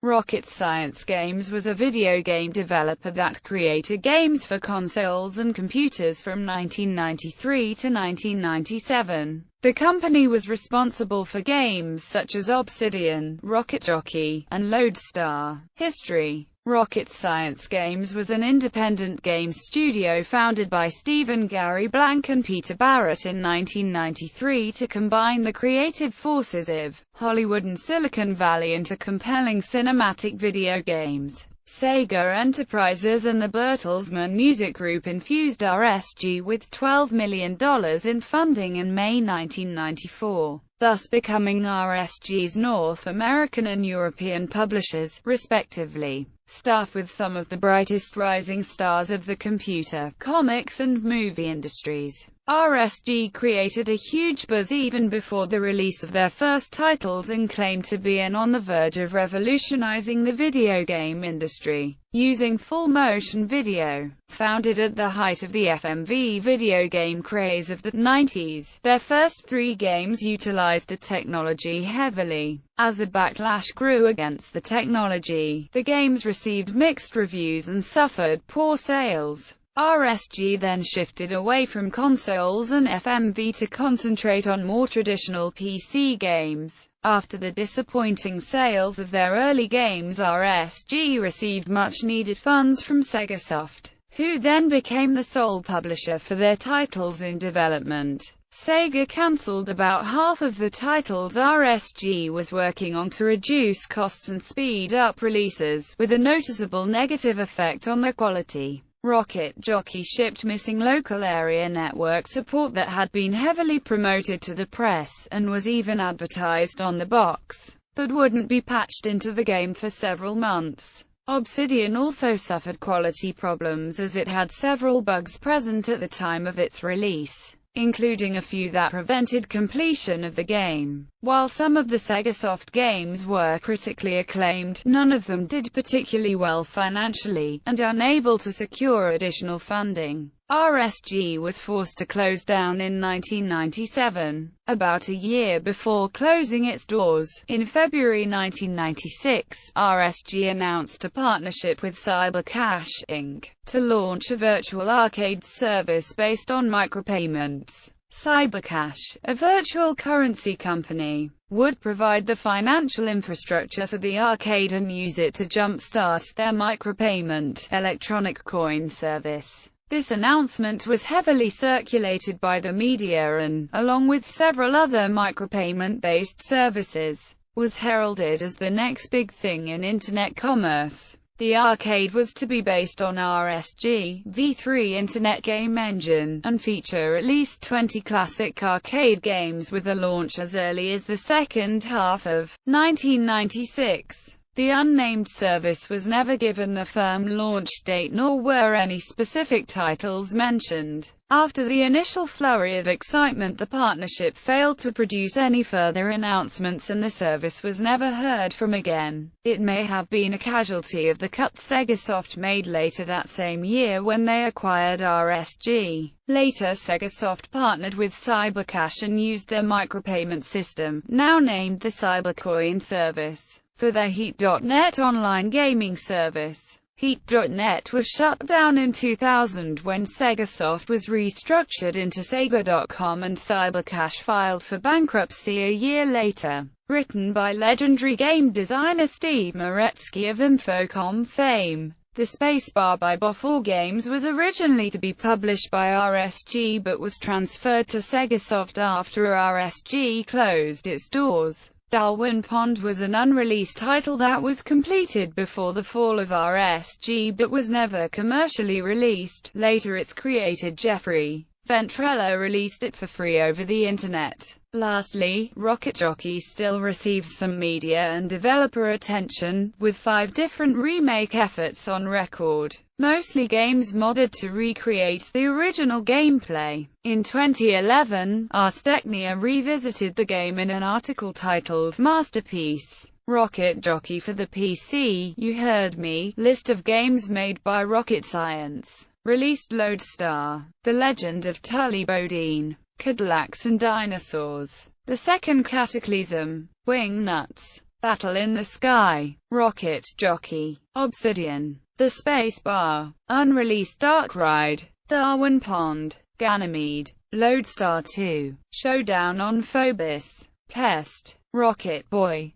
Rocket Science Games was a video game developer that created games for consoles and computers from 1993 to 1997. The company was responsible for games such as Obsidian, Rocket Jockey, and Loadstar. History: Rocket Science Games was an independent game studio founded by Stephen Gary Blank and Peter Barrett in 1993 to combine the creative forces of Hollywood and Silicon Valley into compelling cinematic video games. Sega Enterprises and the Bertelsmann Music Group infused RSG with $12 million in funding in May 1994, thus becoming RSG's North American and European publishers, respectively. Staffed with some of the brightest rising stars of the computer, comics and movie industries, RSG created a huge buzz even before the release of their first titles and claimed to be on the verge of revolutionizing the video game industry, using full-motion video. Founded at the height of the FMV video game craze of the 90s, their first 3 games utilized the technology heavily. As a backlash grew against the technology, the games received mixed reviews and suffered poor sales. RSG then shifted away from consoles and FMV to concentrate on more traditional PC games. After the disappointing sales of their early games, RSG received much-needed funds from Segasoft, who then became the sole publisher for their titles in development. Sega cancelled about half of the titles RSG was working on to reduce costs and speed up releases, with a noticeable negative effect on their quality. Rocket Jockey shipped missing local area network support that had been heavily promoted to the press, and was even advertised on the box, but wouldn't be patched into the game for several months. Obsidian also suffered quality problems as it had several bugs present at the time of its release, including a few that prevented completion of the game. While some of the Segasoft games were critically acclaimed, none of them did particularly well financially, and unable to secure additional funding, RSG was forced to close down in 1997, about a year before closing its doors. In February 1996, RSG announced a partnership with Cybercash, Inc. to launch a virtual arcade service based on micropayments. Cybercash, a virtual currency company, would provide the financial infrastructure for the arcade and use it to jump-start their micropayment, electronic coin service. This announcement was heavily circulated by the media and, along with several other micropayment-based services, was heralded as the next big thing in Internet commerce. The arcade was to be based on RSG v3 Internet Game Engine, and feature at least 20 classic arcade games with a launch as early as the second half of 1996. The unnamed service was never given a firm launch date, nor were any specific titles mentioned. After the initial flurry of excitement, the partnership failed to produce any further announcements and the service was never heard from again. It may have been a casualty of the cut Segasoft made later that same year when they acquired RSG. Later, Segasoft partnered with Cybercash and used their micropayment system, now named the Cybercoin service, for their Heat.net online gaming service. Heat.net was shut down in 2000 when Segasoft was restructured into Sega.com and Cybercash filed for bankruptcy a year later. Written by legendary game designer Steve Meretzky of Infocom fame, the Spacebar by Boffo Games was originally to be published by RSG but was transferred to Segasoft after RSG closed its doors. Darwin Pond was an unreleased title that was completed before the fall of RSG but was never commercially released. Later its creator Jeffrey Ventrella released it for free over the internet. Lastly, Rocket Jockey still receives some media and developer attention, with 5 different remake efforts on record, mostly games modded to recreate the original gameplay. In 2011, Ars Technica revisited the game in an article titled Masterpiece: Rocket Jockey for the PC, You Heard Me, list of games made by Rocket Science. Released Loadstar, The Legend of Tully Bodine, Cadillacs and Dinosaurs, The Second Cataclysm, Wing Nuts, Battle in the Sky, Rocket Jockey, Obsidian, The Space Bar, Unreleased Dark Ride, Darwin Pond, Ganymede, Loadstar 2, Showdown on Phobos, Pest, Rocket Boy,